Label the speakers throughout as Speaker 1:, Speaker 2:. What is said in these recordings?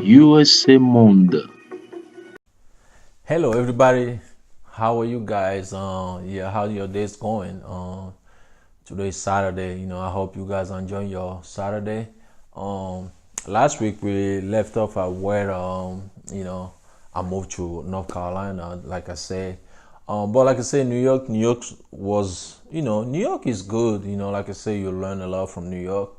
Speaker 1: USA Monde.
Speaker 2: Hello, everybody. How are you guys? Yeah, how your days going? Today is Saturday. I hope you guys are enjoying your Saturday. Um, Last week we left off at where I moved to North Carolina, like I said. But like I said, New York was, New York is good. Like I said, you learn a lot from New York.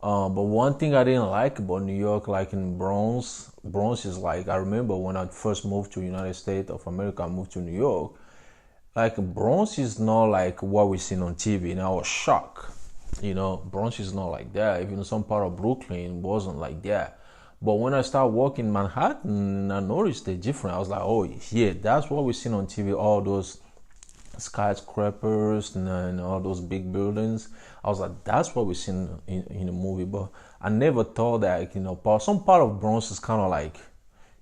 Speaker 2: But one thing I didn't like about New York, like in Bronx is like I remember when I first moved to United States of America, I moved to New York. Like Bronx is not like what we seen on TV, and I was shocked. Bronx is not like that. Even some part of Brooklyn wasn't like that. But when I started walking Manhattan, I noticed the difference. I was like, oh yeah, that's what we seen on TV. All those skyscrapers and all those big buildings. I was like, that's what we seen in the movie. But I never thought that some part of Bronx is kind of like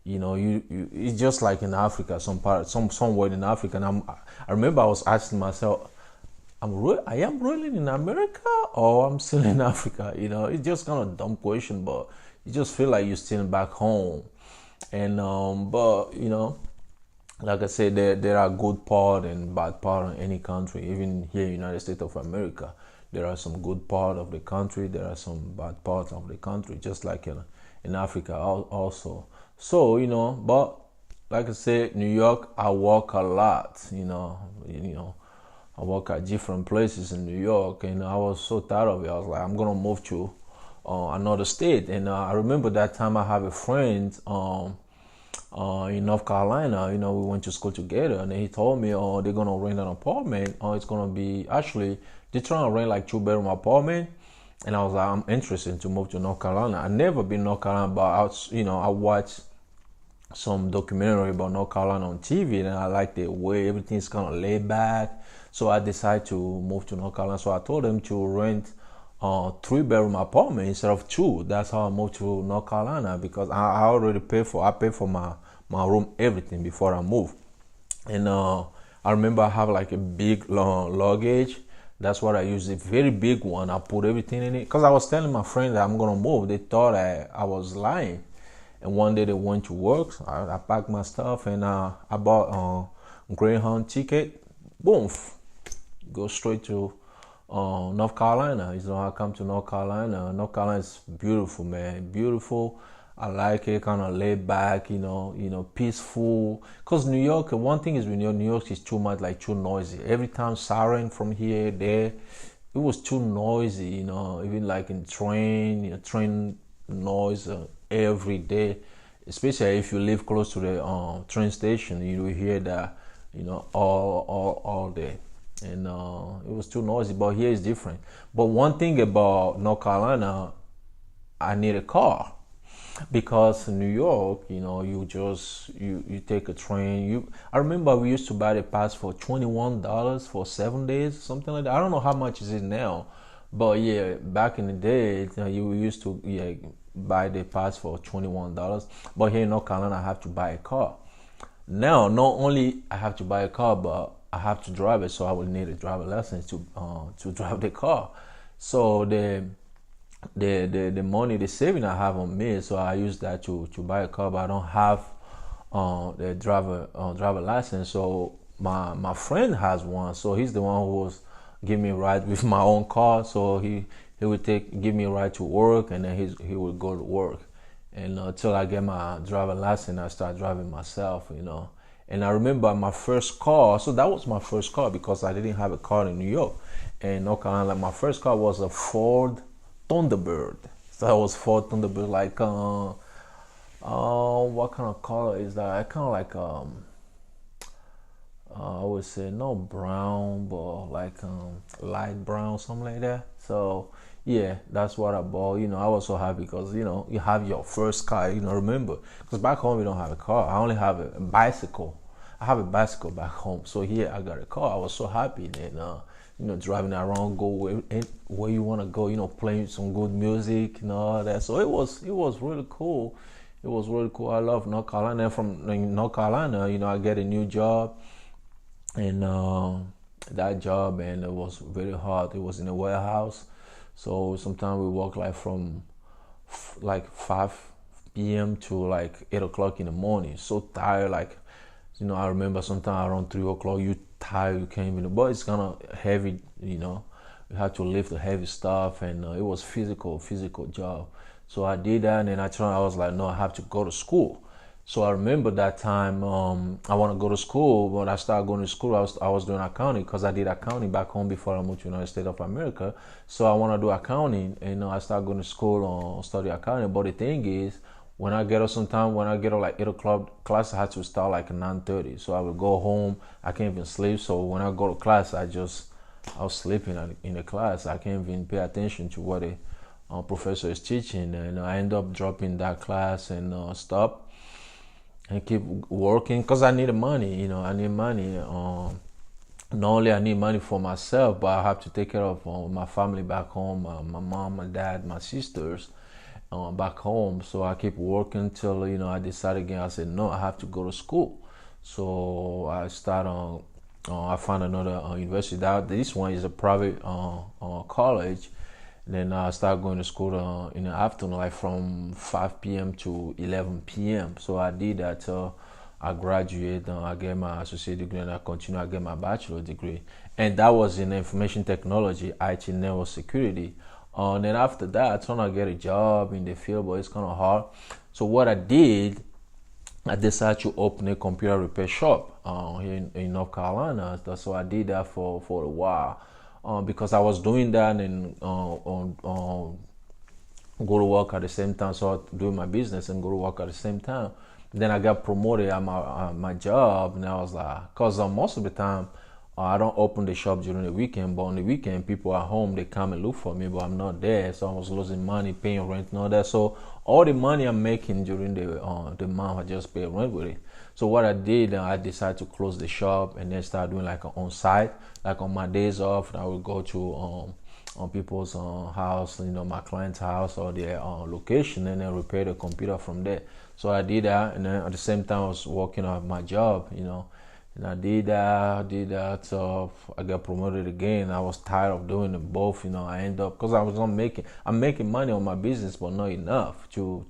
Speaker 2: you it's just like in Africa, somewhere in Africa. And I remember I was asking myself, I am really in America or I'm still in Africa. It's just kind of a dumb question, but you just feel like you're still back home. And but like I said, there are good part and bad part in any country. Even here in United States of America, there are some good part of the country. There are some bad parts of the country, just like in Africa also. So but like I said, New York, I walk a lot. I work at different places in New York, and I was so tired of it. I was like, I'm gonna move to another state. And I remember that time I have a friend. In North Carolina, we went to school together, and he told me, oh, they're gonna rent an apartment. Oh, it's gonna be actually they're trying to rent like 2 bedroom apartment, and I was like, I'm interested to move to North Carolina. I never been North Carolina, but I watched some documentary about North Carolina on TV, and I like the way everything's kind of laid back. So I decided to move to North Carolina. So I told them to rent 3 bedroom apartment instead of two. That's how I moved to North Carolina because I already paid for my room, everything before I moved. And I remember I have like a big long luggage. That's what I used, a very big one. I put everything in it because I was telling my friends that I'm gonna move. They thought I was lying. And one day they went to work. I packed my stuff and I bought a Greyhound ticket. Boom, go straight to North Carolina. I come to North Carolina. North Carolina is beautiful, man. Beautiful. I like it, kind of laid back, peaceful. Cause New York, one thing is New York is too much, like too noisy. Every time siren from here, there, it was too noisy, even like in train, train noise every day. Especially if you live close to the train station, you will hear that, all day. And it was too noisy. But here is different. But one thing about North Carolina, I need a car because in New York, you take a train. I remember we used to buy the pass for $21 for 7 days, something like that. I don't know how much is it now, but yeah, back in the day, you used to buy the pass for $21. But here in North Carolina, I have to buy a car. Now, not only I have to buy a car, but I have to drive it, so I will need a driver license to drive the car. So the money, the saving I have on me, so I use that to buy a car, but I don't have the driver license. So my friend has one, so he's the one who was giving me a ride with my own car. So he would give me a ride to work, and then he would go to work, and until I get my driver license, I start driving myself. And I remember my first car. So that was my first car because I didn't have a car in New York. And North Carolina, like my first car was a Ford Thunderbird. So that was Ford Thunderbird, like what kind of color is that? I kind of like I would say no brown, but like light brown, something like that. So yeah, that's what I bought. I was so happy because you have your first car. Remember, because back home we don't have a car. I only have a bicycle. I have a bicycle back home. So here I got a car. I was so happy, and driving around, go where you want to go. Playing some good music and all that. So it was really cool. It was really cool. I love North Carolina. From North Carolina, I get a new job and that job, and it was very hard. It was in a warehouse, so sometimes we work like from like p.m. to like 8 o'clock in the morning. So tired, like, I remember sometime around 3 o'clock, you tired, you can't even, but it's kind of heavy, you had to lift the heavy stuff, and it was physical job. So I did that, and then I was like, no, I have to go to school. So I remember that time, I want to go to school. When I started going to school, I was doing accounting because I did accounting back home before I moved to the United States of America. So I want to do accounting, and I started going to school, study accounting. But the thing is, when I get up like 8 o'clock, class I had to start like 9:30. So I would go home, I can't even sleep. So when I go to class, I was sleeping in the class. I can't even pay attention to what the professor is teaching, and I end up dropping that class and stop and keep working because I needed money. I need money. Not only I need money for myself, but I have to take care of my family back home, my mom, my dad, my sisters back home. So I keep working till I decided again. I said no, I have to go to school. So I I found another university. This one is a private college. And then I started going to school in the afternoon, like from 5 p.m. to 11 p.m. So I did that till I graduated. I get my associate degree, and I continue. I get my bachelor degree, and that was in information technology, IT, network security. And then after that, I tried to get a job in the field, but it's kind of hard. So what I did, I decided to open a computer repair shop here in North Carolina. So I did that for a while. Because I was doing that and go to work at the same time. So I was doing my business and go to work at the same time. Then I got promoted at my job, and I was like, because most of the time I don't open the shop during the weekend, but on the weekend people are home, they come and look for me, but I'm not there. So I was losing money, paying rent and all that. So all the money I'm making during the month, I just pay rent with it. So what I did, I decided to close the shop and then start doing like on site. Like on my days off, I would go to on people's house, my client's house or their location, and then repair the computer from there. So I did that, and then at the same time I was working on my job, and I did that. So I got promoted again. I was tired of doing them both, I end up because I'm making money on my business, but not enough to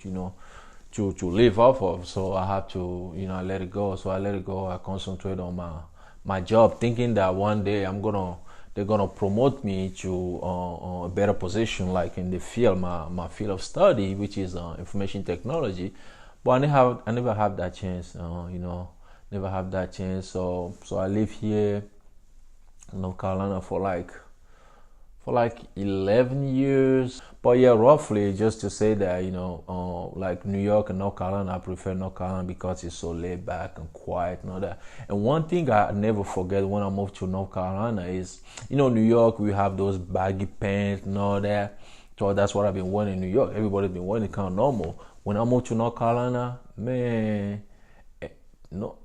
Speaker 2: live off of. So I have to, I let it go. So I let it go. I concentrate on my job, thinking that one day they're gonna promote me to a better position, like in the field, my field of study, which is information technology. But I never have that chance, never have that chance. So I live here in North Carolina for like 11 years. But yeah, roughly, just to say that, like New York and North Carolina, I prefer North Carolina because it's so laid back and quiet and all that. And one thing I never forget when I moved to North Carolina is, New York, we have those baggy pants and all that. So that's what I've been wearing in New York. Everybody's been wearing it kind of normal. When I moved to North Carolina, man, no,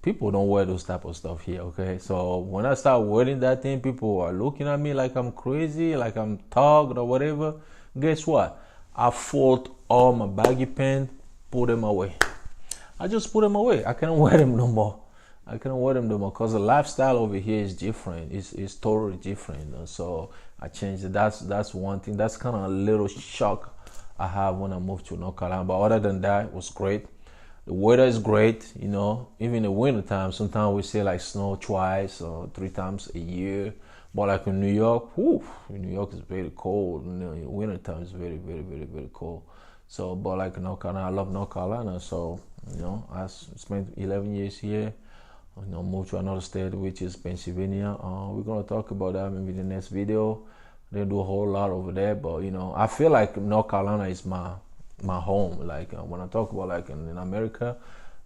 Speaker 2: people don't wear those type of stuff here, okay? So when I start wearing that thing, people are looking at me like I'm crazy, like I'm thugged or whatever. Guess what? I fold all my baggy pants, put them away. I just put them away. I can't wear them no more. Because the lifestyle over here is different. It's totally different. So I changed it. That's one thing. That's kind of a little shock I have when I moved to North Carolina. But other than that, it was great. The weather is great, even in the winter time. Sometimes we say like snow twice or 3 times a year. But like in New York, New York is very cold. In winter time is very, very, very, very cold. So, but like North Carolina, I love North Carolina. So, I spent 11 years here. Moved to another state, which is Pennsylvania. We're gonna talk about that maybe in the next video. They do a whole lot over there, but I feel like North Carolina is my home. Like when I talk about like in America,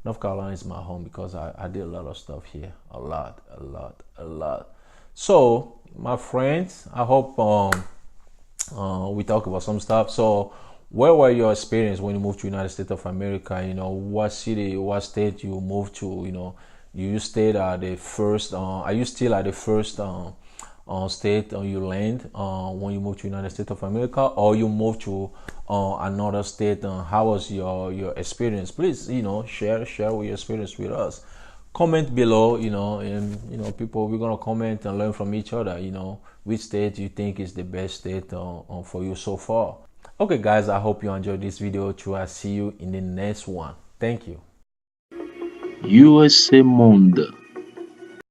Speaker 2: North Carolina is my home because I did a lot of stuff here. A lot. So my friends, I hope we talk about some stuff. So where were your experience when you moved to United States of America? What city, what state you moved to? You stayed at the first, are you still at the first state you land when you moved to United States of America, or you moved to another state? How was your experience? Please, share your experience with us. Comment below, and people, we're gonna comment and learn from each other. Which state you think is the best state for you so far. Okay, guys, I hope you enjoyed this video too. I see you in the next one. Thank you.
Speaker 1: USA Monde.